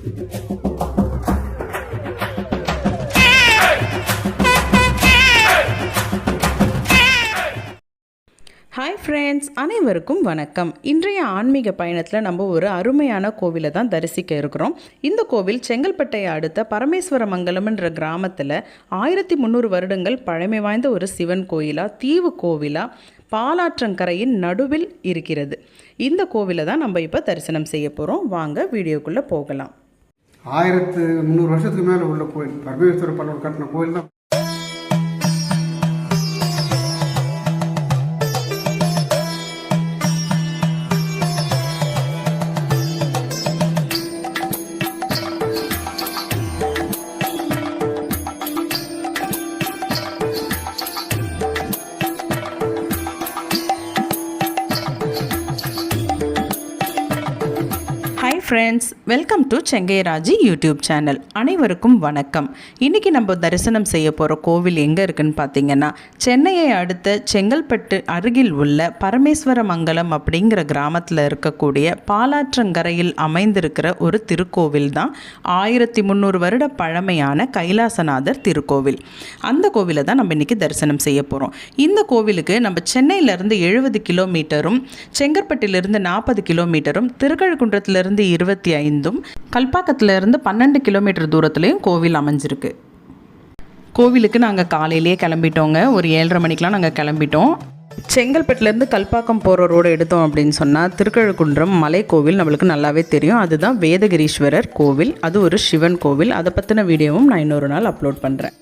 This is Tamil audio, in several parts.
ஹாய் ஃப்ரெண்ட்ஸ், அனைவருக்கும் வணக்கம். இன்றைய ஆன்மீக பயணத்தில் நம்ம ஒரு அருமையான கோவிலை தான் தரிசிக்க இருக்கிறோம். இந்த கோவில் செங்கல்பட்டை அடுத்த பரமேஸ்வரமங்கலம்ன்ற கிராமத்தில் 1300 வருடங்கள் பழமை வாய்ந்த ஒரு சிவன் கோயிலாக, தீவு கோவிலாக, பாலாற்றங்கரையின் நடுவில் இருக்கிறது. இந்த கோவிலை தான் நம்ம இப்போ தரிசனம் செய்ய போகிறோம். வாங்க வீடியோக்குள்ளே போகலாம். 1300 வருஷத்துக்கு மேலே உள்ள கோயில், பரமேஸ்வர பல்லவர் கட்டின கோயில் தான். Hi friends, welcome to Sengairaji YouTube channel. அனைவருக்கும் வணக்கம். இன்றைக்கி நம்ம தரிசனம் செய்ய போகிற கோவில் எங்கே இருக்குதுன்னு பார்த்தீங்கன்னா, சென்னையை அடுத்த செங்கல்பட்டு அருகில் உள்ள பரமேஸ்வரமங்கலம் அப்படிங்கிற கிராமத்தில் இருக்கக்கூடிய பாலாற்றங்கரையில் அமைந்திருக்கிற ஒரு திருக்கோவில் தான் 1300 வருட பழமையான கைலாசநாதர் திருக்கோவில். அந்த கோவிலை தான் நம்ம இன்றைக்கி தரிசனம் செய்ய போகிறோம். இந்த கோவிலுக்கு நம்ம சென்னையிலேருந்து 70 கிலோமீட்டரும், செங்கற்பட்டிலிருந்து 40 கிலோமீட்டரும், திருக்கழுக்குன்றத்திலிருந்து 25, கல்பாக்கத்திலிருந்து 12 கிலோமீட்டர் தூரத்துலையும் கோவில் அமைஞ்சிருக்கு. கோவிலுக்கு நாங்கள் காலையிலேயே கிளம்பிட்டோங்க. ஒரு 7:30 மணிக்கெலாம் நாங்கள் கிளம்பிட்டோம். செங்கல்பட்டுலேருந்து கல்பாக்கம் போகிற ரோடு எடுத்தோம் அப்படின்னு சொன்னால் திருக்கழுக்குன்றம் மலை கோவில் நம்மளுக்கு நல்லாவே தெரியும். அதுதான் வேதகிரீஸ்வரர் கோவில். அது ஒரு சிவன் கோவில். அதை பற்றின வீடியோவும் நான் இன்னொரு நாள் அப்லோட் பண்ணுறேன்.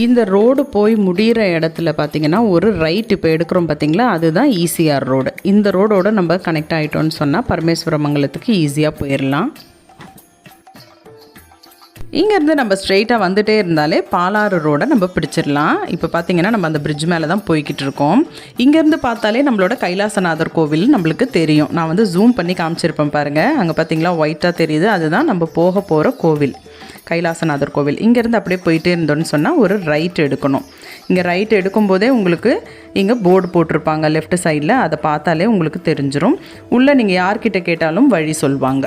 இந்த ரோடு போய் முடிகிற இடத்துல பார்த்திங்கன்னா ஒரு ரைட் இப்போ எடுக்கிறோம் பார்த்திங்களா, அதுதான் ஈசிஆர் ரோடு. இந்த ரோடோடு நம்ம கனெக்ட் ஆகிட்டோன்னு சொன்னால் பரமேஸ்வரமங்கலத்துக்கு ஈஸியாக போயிடலாம். இங்கேருந்து நம்ம ஸ்ட்ரெயிட்டாக வந்துகிட்டே இருந்தாலே பாலாறு ரோடை நம்ம பிடிச்சிடலாம். இப்போ பார்த்திங்கன்னா நம்ம அந்த பிரிட்ஜ் மேலே தான் போய்கிட்டு இருக்கோம். இங்கேருந்து பார்த்தாலே நம்மளோட கைலாசநாதர் கோவில் நம்மளுக்கு தெரியும். நான் வந்து ஜூம் பண்ணி காமிச்சிருப்பேன் பாருங்கள். அங்கே பார்த்திங்களா ஒயிட்டாக தெரியுது. அதுதான் நம்ம போக போகிற கோவில், கைலாசநாதர் கோவில். இங்கேருந்து அப்படியே போயிட்டே இருந்தோன்னு சொன்னால் ஒரு ரைட் எடுக்கணும். இங்கே ரைட் எடுக்கும்போதே உங்களுக்கு இங்கே போர்டு போட்டிருப்பாங்க லெஃப்ட் சைடில். அதை பார்த்தாலே உங்களுக்கு தெரிஞ்சிடும். உள்ளே நீங்கள் யார்கிட்ட கேட்டாலும் வழி சொல்வாங்க.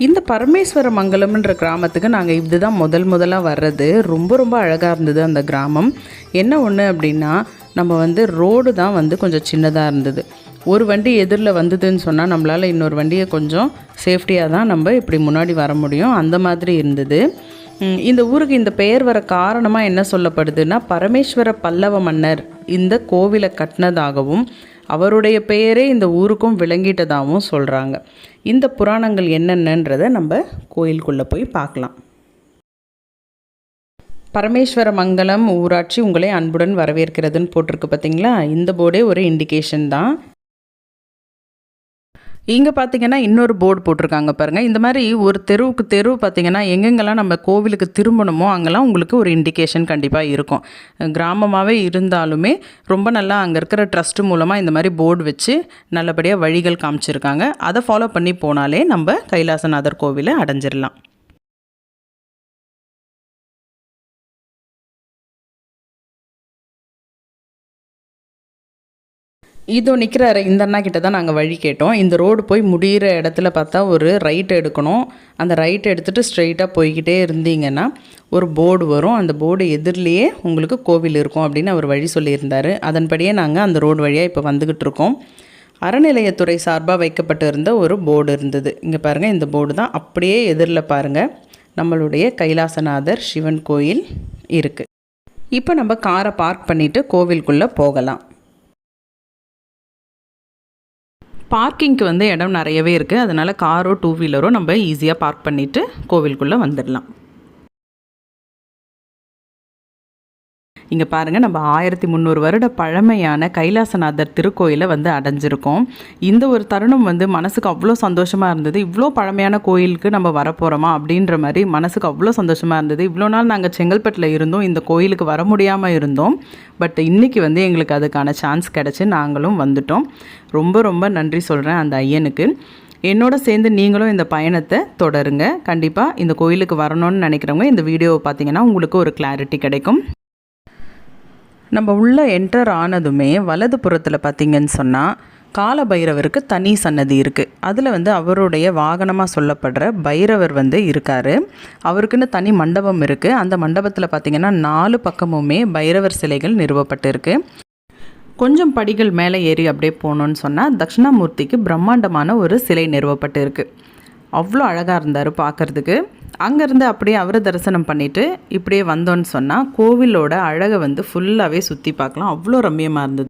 இந்த பரமேஸ்வரமங்கலம்ன்ற கிராமத்துக்கு நாங்கள் இதுதான் முதலாக வர்றது. ரொம்ப அழகாக இருந்தது அந்த கிராமம். என்ன ஒன்று அப்படின்னா, நம்ம வந்து ரோடு தான் வந்து கொஞ்சம் சின்னதாக இருந்தது. ஒரு வண்டி எதிரில் வந்ததுன்னு சொன்னால் நம்மளால் இன்னொரு வண்டியை கொஞ்சம் சேஃப்டியாக தான் நம்ம இப்படி முன்னாடி வர முடியும். அந்த மாதிரி இருந்தது. இந்த ஊருக்கு இந்த பெயர் வர காரணமாக என்ன சொல்லப்படுதுன்னா, பரமேஸ்வர பல்லவ மன்னர் இந்த கோவிலை கட்டினதாகவும் அவருடைய பெயரே இந்த ஊருக்கும் விளங்கிட்டதாகவும் சொல்கிறாங்க. இந்த புராணங்கள் என்னென்னன்றதை நம்ம கோயிலுக்குள்ளே போய் பார்க்கலாம். பரமேஸ்வரமங்கலம் ஊராட்சி உங்களை அன்புடன் வரவேற்கிறதுன்னு போட்டிருக்கு பார்த்தீங்களா. இந்த போர்டே ஒரு இண்டிகேஷன் தான். இங்கே பார்த்தீங்கன்னா இன்னொரு போர்டு போட்டிருக்காங்க பாருங்கள். இந்த மாதிரி ஒரு தெருவு பார்த்தீங்கன்னா எங்கெங்கெல்லாம் நம்ம கோவிலுக்கு திரும்பணுமோ அங்கெல்லாம் உங்களுக்கு ஒரு இண்டிகேஷன் கண்டிப்பாக இருக்கும். கிராமமாகவே இருந்தாலுமே ரொம்ப நல்லா அங்கே இருக்கிற ட்ரஸ்ட்டு மூலமாக இந்த மாதிரி போர்டு வச்சு நல்லபடியாக வழிகள் காமிச்சிருக்காங்க. அதை ஃபாலோ பண்ணி போனாலே நம்ம கைலாசநாதர் கோவிலை அடைஞ்சிடலாம். இதோ நிற்கிறாரு இந்த அண்ணா கிட்ட தான் நாங்கள் வழி கேட்டோம். இந்த ரோடு போய் முடிகிற இடத்துல பார்த்தா ஒரு ரைட் எடுக்கணும். அந்த ரைட் எடுத்துகிட்டு ஸ்ட்ரெயிட்டாக போய்கிட்டே இருந்தீங்கன்னா ஒரு போர்டு வரும். அந்த போர்டு எதிரிலேயே உங்களுக்கு கோவில் இருக்கும் அப்படின்னு அவர் வழி சொல்லியிருந்தார். அதன்படியே நாங்கள் அந்த ரோடு வழியாக இப்போ வந்துக்கிட்டு இருக்கோம். அறநிலையத்துறை சார்பாக வைக்கப்பட்டு இருந்த ஒரு போர்டு இருந்தது. இங்கே பாருங்கள், இந்த போர்டு தான். அப்படியே எதிரில் பாருங்கள் நம்மளுடைய கைலாசநாதர் சிவன் கோயில் இருக்குது. இப்போ நம்ம காரை பார்க் பண்ணிவிட்டு கோவிலுக்குள்ளே போகலாம். பார்க்கிங்க்கு வந்து இடம் நிறையவே இருக்குது. அதனால் காரோ 2 வீலரோ நம்ம ஈஸியாக பார்க் பண்ணிவிட்டு கோவிலுக்குள்ளே வந்துடலாம். இங்கே பாருங்கள், நம்ம 1300 வருட பழமையான கைலாசநாதர் திருக்கோயிலை வந்து அடைஞ்சிருக்கோம். இந்த ஒரு தருணம் வந்து மனசுக்கு அவ்வளோ சந்தோஷமாக இருந்தது. இவ்வளோ பழமையான கோயிலுக்கு நம்ம வரப்போகிறோமா அப்படின்ற மாதிரி மனசுக்கு அவ்வளோ சந்தோஷமாக இருந்தது. இவ்வளோ நாள் நாங்கள் செங்கல்பட்டில் இருந்தோம், இந்த கோயிலுக்கு வர முடியாமல் இருந்தோம். பட் இன்றைக்கி வந்து எங்களுக்கு அதுக்கான சான்ஸ் கிடச்சி நாங்களும் வந்துட்டோம். ரொம்ப ரொம்ப நன்றி சொல்கிறேன் அந்த ஐயனுக்கு. என்னோட சேர்ந்து நீங்களும் இந்த பயணத்தை தொடருங்க. கண்டிப்பாக இந்த கோயிலுக்கு வரணும்னு நினைக்கிறவங்க இந்த வீடியோவை பார்த்தீங்கன்னா உங்களுக்கு ஒரு கிளாரிட்டி கிடைக்கும். நம்ம உள்ளே என்டர் ஆனதுமே வலது புறத்தில் பார்த்திங்கன்னு சொன்னால் கால பைரவருக்கு தனி சன்னதி இருக்குது. அதில் வந்து அவருடைய வாகனமாக சொல்லப்படுற பைரவர் வந்து இருக்கார். அவருக்குன்னு தனி மண்டபம் இருக்குது. அந்த மண்டபத்தில் பார்த்திங்கன்னா 4 பக்கமுமே பைரவர் சிலைகள் நிறுவப்பட்டிருக்கு. கொஞ்சம் படிகள் மேலே ஏறி அப்படியே போனோன்னு சொன்னால் தட்சிணாமூர்த்திக்கு பிரம்மாண்டமான ஒரு சிலை நிறுவப்பட்டு இருக்குது. அவ்வளோ அழகாக இருந்தார் பார்க்குறதுக்கு. அங்கேருந்து அப்படியே அவரை தரிசனம் பண்ணிவிட்டு இப்படியே வந்தோன்னு சொன்னால் கோவிலோட அழகை வந்து ஃபுல்லாகவே சுற்றி பார்க்கலாம். அவ்வளோ ரம்மியமாக இருந்தது.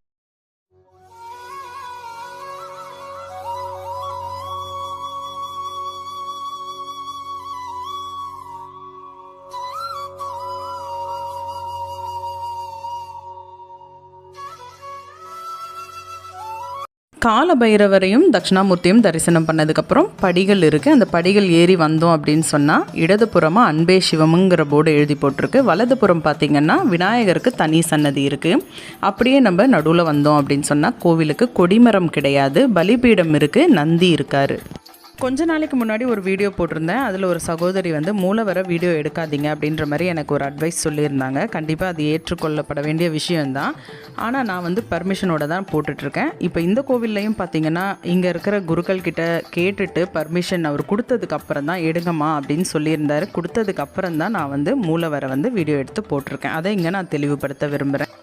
கால பைரவரையும் தட்சிணாமூர்த்தியும் தரிசனம் பண்ணதுக்கப்புறம் படிகள் இருக்குது. அந்த படிகள் ஏறி வந்தோம் அப்படின்னு சொன்னால் இடதுபுறமாக அன்பே சிவமுங்கிற போர்டு எழுதி போட்டிருக்கு. வலதுபுறம் பார்த்திங்கன்னா விநாயகருக்கு தனி சன்னதி இருக்குது. அப்படியே நம்ம நடுவில் வந்தோம் அப்படின்னு சொன்னால் கோவிலுக்கு கொடிமரம் கிடையாது, பலிபீடம் இருக்குது, நந்தி இருக்கார். கொஞ்ச நாளைக்கு முன்னாடி ஒரு வீடியோ போட்டிருந்தேன். அதில் ஒரு சகோதரி வந்து மூலவர வீடியோ எடுக்காதீங்க அப்படின்ற மாதிரி எனக்கு ஒரு அட்வைஸ் சொல்லியிருந்தாங்க. கண்டிப்பாக அது ஏற்றுக்கொள்ளப்பட வேண்டிய விஷயந்தான். ஆனால் நான் வந்து பர்மிஷனோட தான் போட்டுட்ருக்கேன். இப்போ இந்த கோவில்லையும் பார்த்திங்கன்னா இங்கே இருக்கிற குருக்கள் கிட்ட கேட்டுட்டு பர்மிஷன் அவர் கொடுத்ததுக்கப்புறம் தான் எடுங்கம்மா அப்படின்னு சொல்லியிருந்தார். கொடுத்ததுக்கப்புறம் தான் நான் வந்து மூலவரை வந்து வீடியோ எடுத்து போட்டிருக்கேன். அதை இங்கே நான் தெளிவுபடுத்த விரும்புகிறேன்.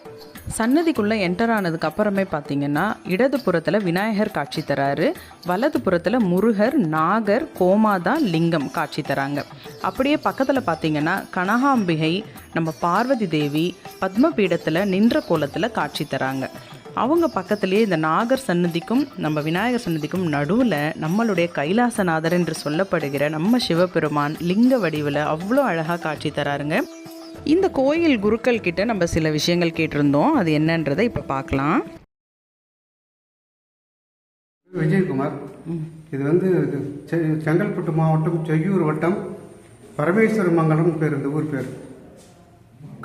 சன்னதிக்குள்ளே என்டர் ஆனதுக்கு அப்புறமே பார்த்தீங்கன்னா இடது புறத்தில் விநாயகர் காட்சி தராரு, வலது புறத்தில் முருகர், நாகர், கோமாதா, லிங்கம் காட்சி தராங்க. அப்படியே பக்கத்தில் பார்த்தீங்கன்னா கனகாம்பிகை, நம்ம பார்வதி தேவி பத்மபீடத்தில் நின்ற கோலத்தில் காட்சி தராங்க. அவங்க பக்கத்துலேயே இந்த நாகர் சன்னதிக்கும் நம்ம விநாயகர் சன்னதிக்கும் நடுவில் நம்மளுடைய கைலாசநாதர் என்று சொல்லப்படுகிற நம்ம சிவபெருமான் லிங்க வடிவில் அவ்வளோ அழகாக காட்சி தராருங்க. இந்த கோயில் குருக்கள் கிட்ட நம்ம சில விஷயங்கள் கேட்டிருந்தோம். அது என்னன்றதை இப்போ பார்க்கலாம். விஜயகுமார், இது வந்து செங்கல்பட்டு மாவட்டம் செய்யூர் வட்டம் பரமேஸ்வர மங்கலம் பேர். இந்த ஊர் பேர்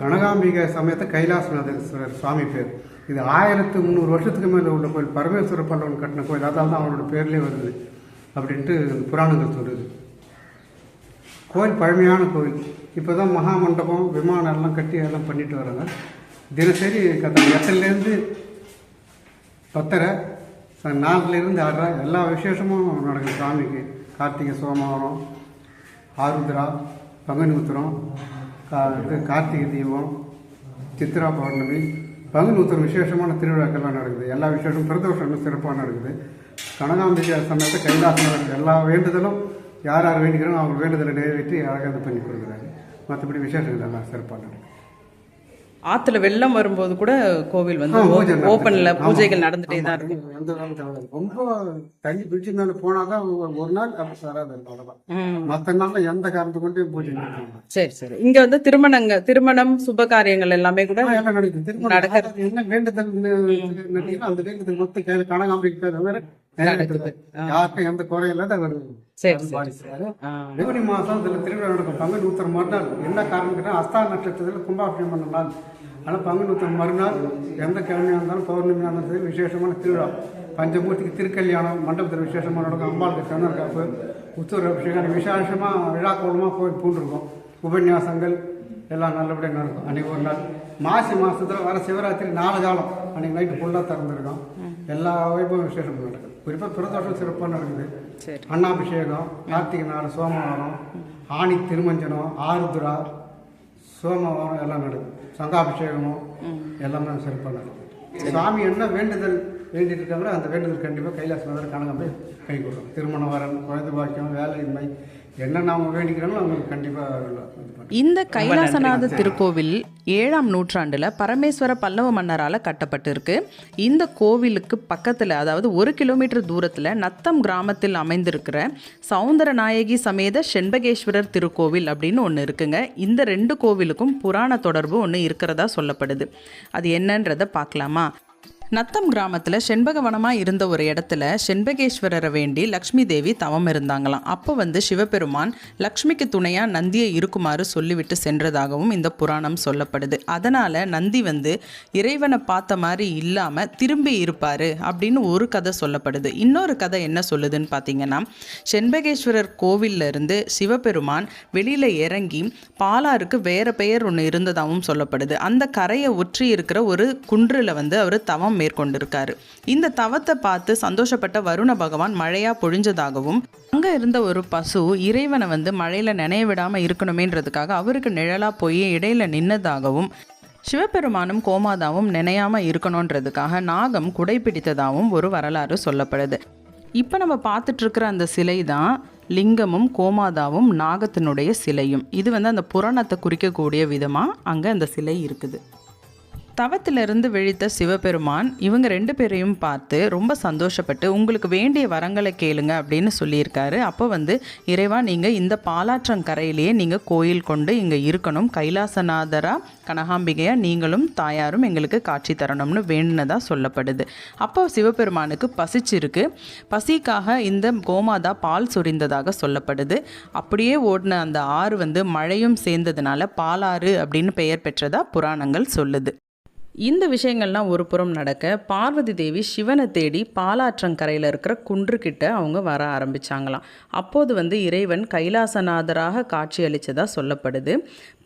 கனகாம்பிகை சமயத்தை கைலாசநாதேஸ்வரர் சுவாமி பேர். இது 1300 வருஷத்துக்கு மேலே உள்ள கோயில். பரமேஸ்வர பல்லவன் கட்டின கோயில். அதால் தான் அவரோட பேர்லேயே வருது அப்படின்ட்டு புராணங்கள் சொல்லுது. கோயில் பழமையான கோயில். இப்போ தான் மகா மண்டபம், விமானம் எல்லாம் கட்டி எல்லாம் பண்ணிட்டு வராங்க. தினசரி 8லேருந்து 10:30, 4லேருந்து 6:30 எல்லா விசேஷமும் நடக்குது சாமிக்கு. கார்த்திகை சோமவாரம், ஆருத்ரா, பங்குனி உத்திரம், கார்த்திகை தீபம், சித்ரா பௌர்ணமி, பங்குனி உத்திரம் விசேஷமான திருவிழாக்கள்லாம் நடக்குது. எல்லா விசேஷமும் பிரதோஷம் சிறப்பாக நடக்குது. கனகாம்பிகை சமயத்தை கைலாசம் எல்லா வேண்டுதலும் யார் யார் வேண்டிக்கிறோம் அவங்க வேண்டுதலை நிறைவேற்றி அழகாக இது பண்ணி கொடுக்குறாங்க. மற்றபடி விசேஷங்கள் எல்லாம் சிறப்பாக நடக்கும். ஆற்றுல வெள்ளம் வரும்போது கூட கோவில் வந்து ஓப்பனில் பூஜைகள் நடந்துகிட்டே தான் இருக்கும். எந்த நாளும் ரொம்ப தண்ணி பிடிச்சி மேலே போனால் தான் ஒரு நாள் அப்படி வராது. அவ்வளோதான். மற்ற நாளில் எந்த காரணத்தை கொண்டு பூஜை நடக்கும். சரி சரி. இங்கே வந்து திருமணம் சுப காரியங்கள் எல்லாமே கூட எல்லாம் நடக்குது. திருமணம் என்ன வேண்டுதல் அந்த வேண்டுதல் மொத்த கையில் கனகாம்பிக்கு வேற யாருக்கும் எந்த குறையில்லாத வருது. தேவனி மாதம் இதில் திருவிழா நடக்கும். பங்குனி உத்திரம் மறுநாள். என்ன காரணம் கேட்டால் அஸ்தா நட்சத்திரத்தில் கும்பாபிஷேகம் பண்ண நாள். ஆனால் பங்குனி உத்திரம் மறுநாள் எந்த கிழமையாக இருந்தாலும் பௌர்ணமியாக இருந்தாலும் விசேஷமான திருவிழா. பஞ்சமூர்த்திக்கு திருக்கல்யாணம் மண்டபத்தில் விசேஷமாக நடக்கும். அம்பாளுக்கு சந்தன காப்பு, உத்தர அபிஷேகம் விசேஷமாக விழாக்கோலமாக கோயில் பூண்டிருக்கும். உபன்யாசங்கள் எல்லாம் நல்லபடியாக நடக்கும். அன்றைக்கி ஒரு நாள் மாசி மாதத்தில் வர சிவராத்திரி 4 காலம் அன்றைக்கி நைட்டு ஃபுல்லாக திறந்துருக்கோம். எல்லா வைப்பும் விசேஷம் நடக்குது. குறிப்பாக பிரதோஷம் சிறப்பாக நடக்குது. அன்னாபிஷேகம், கார்த்திகை நாள் சோமவாரம், ஆணி திருமஞ்சனம், ஆருத்ரா, சோமவாரம் எல்லாம் நடக்குது. சங்காபிஷேகமும் எல்லாமே சிறப்பாக நடக்குது. சாமி என்ன வேண்டுதல் வேண்டிட்டு இருக்காங்களோ அந்த வேண்டுதல் கண்டிப்பாக கைலாசநாதர் கனகாம்பிகை கை கொடுக்கும். திருமணம் வரன், குழந்தை பாக்கியம், வேலையின்மை என்னென்ன அவங்க வேண்டிக்கிறாங்களோ அவங்களுக்கு கண்டிப்பாக. இந்த கைலாசநாத திருக்கோவில் 7ஆம் நூற்றாண்டில் பரமேஸ்வர பல்லவ மன்னரால் கட்டப்பட்டிருக்கு. இந்த கோவிலுக்கு பக்கத்தில், அதாவது 1 கிலோமீட்டர் தூரத்தில் நத்தம் கிராமத்தில் அமைந்திருக்கிற சௌந்தரநாயகி சமேத செண்பகேஸ்வரர் திருக்கோவில் அப்படின்னு ஒன்று இருக்குங்க. இந்த 2 கோவிலுக்கும் புராண தொடர்பு ஒன்று இருக்கிறதா சொல்லப்படுது. அது என்னன்றதை பார்க்கலாமா? நத்தம் கிராமத்தில் செண்பகவனமாக இருந்த ஒரு இடத்துல செண்பகேஸ்வரரை வேண்டி லக்ஷ்மி தேவி தவம் இருந்தாங்களாம். அப்போ சிவபெருமான் லக்ஷ்மிக்கு துணையாக நந்தியை இருக்குமாறு சொல்லிவிட்டு சென்றதாகவும் இந்த புராணம் சொல்லப்படுது. அதனால் நந்தி இறைவனை பார்த்த மாதிரி இல்லாமல் திரும்பி இருப்பார் அப்படின்னு ஒரு கதை சொல்லப்படுது. இன்னொரு கதை என்ன சொல்லுதுன்னு பார்த்தீங்கன்னா, செண்பகேஸ்வரர் கோவிலில் இருந்து சிவபெருமான் வெளியில் இறங்கி பாலாருக்கு வேறு பெயர் ஒன்று இருந்ததாகவும் சொல்லப்படுது. அந்த கரையை ஒற்றி இருக்கிற ஒரு குன்றில் அவர் தவம் மேற்கொண்டிருக்காரு. இந்த தவத்தை பார்த்து சந்தோஷப்பட்ட வருண பகவான் மழையா பொழிஞ்சதாகவும், அங்க இருந்த ஒரு பசு இறைவனை மழையில நனைய விடாம இருக்கணுமேன்றதுக்காக அவருக்கு நிழலா போய் இடையில நின்னதாகவும், சிவபெருமானும் கோமாதாவும் நினையாம இருக்கணுன்றதுக்காக நாகம் குடைப்பிடித்ததாகவும் ஒரு வரலாறு சொல்லப்படுது. இப்போ நம்ம பார்த்துட்டு இருக்கிற அந்த சிலை தான் லிங்கமும் கோமாதாவும் நாகத்தினுடைய சிலையும். இது அந்த புராணத்தை குறிக்கக்கூடிய விதமாக அங்கே அந்த சிலை இருக்குது. தவத்திலிருந்து விழித்த சிவபெருமான் இவங்க 2 பேரையும் பார்த்து ரொம்ப சந்தோஷப்பட்டு, உங்களுக்கு வேண்டிய வரங்களை கேளுங்க அப்படின்னு சொல்லியிருக்காரு. அப்போ இறைவா, நீங்கள் இந்த பாலாற்றங்கரையிலேயே நீங்கள் கோயில் கொண்டு இங்கே இருக்கணும், கைலாசநாதரா கனகாம்பிகையா நீங்களும் தாயாரும் எங்களுக்கு காட்சி தரணும்னு வேணுனதாக சொல்லப்படுது. அப்போ சிவபெருமானுக்கு பசிச்சிருக்கு. பசிக்காக இந்த கோமாதா பால் சொரிந்ததாக சொல்லப்படுது. அப்படியே ஓடின அந்த ஆறு மழையும் சேர்ந்ததுனால பாலாறு அப்படின்னு பெயர் பெற்றதா புராணங்கள் சொல்லுது. இந்த விஷயங்கள்லாம் ஒரு புறம் நடக்க, பார்வதி தேவி சிவனை தேடி பாலாற்றங்கரையில் இருக்கிற குன்றுக்கிட்ட அவங்க வர ஆரம்பித்தாங்களாம். அப்போது இறைவன் கைலாசநாதராக காட்சி அளித்ததாக சொல்லப்படுது.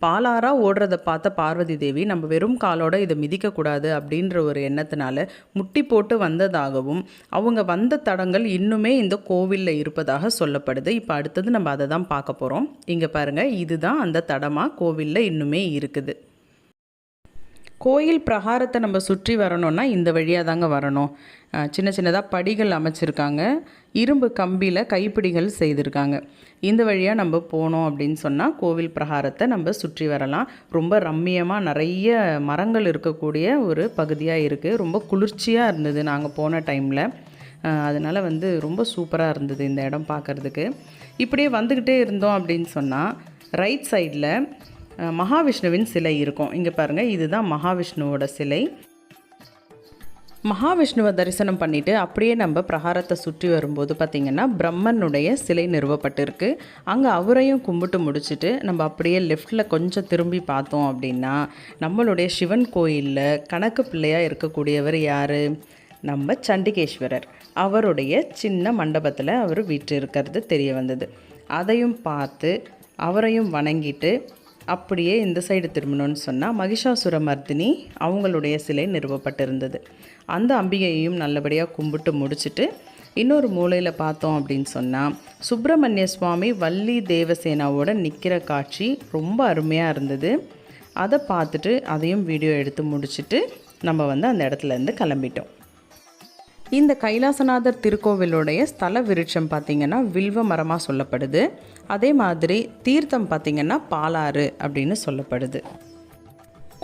பாலாரா ஓடுறதை பார்த்த பார்வதி தேவி, நம்ம வெறும் காலோட இதை மிதிக்கக்கூடாது அப்படின்ற ஒரு எண்ணத்தினால முட்டி போட்டு வந்ததாகவும், அவங்க வந்த தடங்கள் இன்னுமே இந்த கோவிலில் இருப்பதாக சொல்லப்படுது. இப்போ அடுத்தது நம்ம அதை தான் பார்க்க போகிறோம். இங்கே பாருங்கள், இதுதான் அந்த தடமாக கோவிலில் இன்னுமே இருக்குது. கோயில் பிரகாரத்தை நம்ம சுற்றி வரணும்னா இந்த வழியாக தாங்க வரணும். சின்ன சின்னதாக படிகள் அமைச்சிருக்காங்க. இரும்பு கம்பியில் கைப்பிடிகள் செய்திருக்காங்க. இந்த வழியாக நம்ம போனோம் அப்படின்னு சொன்னால் கோவில் பிரகாரத்தை நம்ம சுற்றி வரலாம். ரொம்ப ரம்மியமாக நிறைய மரங்கள் இருக்கக்கூடிய ஒரு பகுதியாக இருக்குது. ரொம்ப குளிர்ச்சியாக இருந்தது நாங்கள் போன டைமில். அதனால் ரொம்ப சூப்பராக இருந்தது இந்த இடம் பார்க்குறதுக்கு. இப்படியே வந்துக்கிட்டே இருந்தோம் அப்படின்னு சொன்னால் ரைட் சைடில் மகாவிஷ்ணுவின் சிலை இருக்கும். இங்கே பாருங்கள், இதுதான் மகாவிஷ்ணுவோட சிலை. மகாவிஷ்ணுவை தரிசனம் பண்ணிவிட்டு அப்படியே நம்ம பிரகாரத்தை சுற்றி வரும்போது பார்த்திங்கன்னா பிரம்மனுடைய சிலை நிறுவப்பட்டிருக்கு. அங்கே அவரையும் கும்பிட்டு முடிச்சுட்டு நம்ம அப்படியே லெஃப்டில் கொஞ்சம் திரும்பி பார்த்தோம் அப்படின்னா நம்மளுடைய சிவன் கோயிலில் கணக்கு பிள்ளையாக இருக்கக்கூடியவர் யார்? நம்ம சண்டிகேஸ்வரர். அவருடைய சின்ன மண்டபத்தில் அவர் வீட்டு இருக்கிறது தெரிய வந்தது. அதையும் பார்த்து அவரையும் வணங்கிட்டு அப்படியே இந்த சைடு திரும்பணும்னு சொன்னால் மகிஷாசுர மர்தினி அவங்களுடைய சிலை நிறுவப்பட்டிருந்தது. அந்த அம்பிகையையும் நல்லபடியாக கும்பிட்டு முடிச்சுட்டு இன்னொரு மூலையில் பார்த்தோம் அப்படின்னு சொன்னால் சுப்பிரமணிய சுவாமி வள்ளி தேவசேனாவோட நிற்கிற காட்சி ரொம்ப அருமையாக இருந்தது. அதை பார்த்துட்டு அதையும் வீடியோ எடுத்து முடிச்சுட்டு நம்ம அந்த இடத்துலேருந்து கிளம்பிட்டோம். இந்த கைலாசநாதர் திருக்கோவிலுடைய ஸ்தல விருட்சம் பார்த்திங்கன்னா வில்வ மரமாக சொல்லப்படுது. அதே மாதிரி தீர்த்தம் பார்த்திங்கன்னா பாலாறு அப்படின்னு சொல்லப்படுது.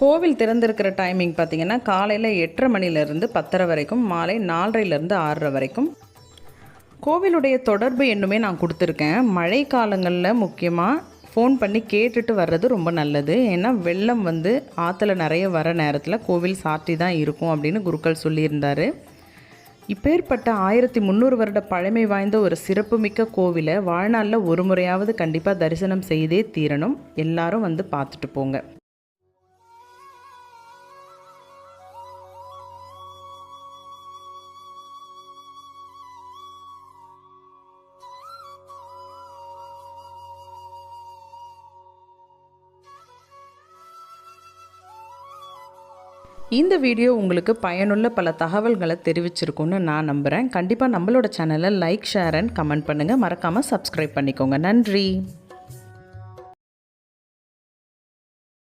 கோவில் திறந்திருக்கிற டைமிங் பார்த்திங்கன்னா காலையில் 8:30 மணிலேருந்து 10:30 வரைக்கும், மாலை 4:30லேருந்து 6:30 வரைக்கும். கோவிலுடைய தொடர்பு இன்னுமே நான் கொடுத்துருக்கேன். மழை காலங்களில் முக்கியமாக ஃபோன் பண்ணி கேட்டுட்டு வர்றது ரொம்ப நல்லது. ஏன்னா வெள்ளம் ஆற்றுல நிறைய வர நேரத்தில் கோவில் சாற்றி தான் இருக்கும் அப்படின்னு குருக்கள் சொல்லியிருந்தார். இப்பேற்பட்ட 1300 வருட பழமை வாய்ந்த ஒரு சிறப்புமிக்க கோவிலை வாழ்நாளில் ஒரு முறையாவது கண்டிப்பாக தரிசனம் செய்தே தீரணும். எல்லாரும் பார்த்துட்டு போங்க. இந்த வீடியோ உங்களுக்கு பயனுள்ள பல தகவல்களை தெரிவிச்சிருக்குன்னு நான் நம்புகிறேன். கண்டிப்பாக நம்மளோட சேனலை லைக், ஷேர் அண்ட் கமெண்ட் பண்ணுங்கள். மறக்காமல் சப்ஸ்கிரைப் பண்ணிக்கோங்க. நன்றி.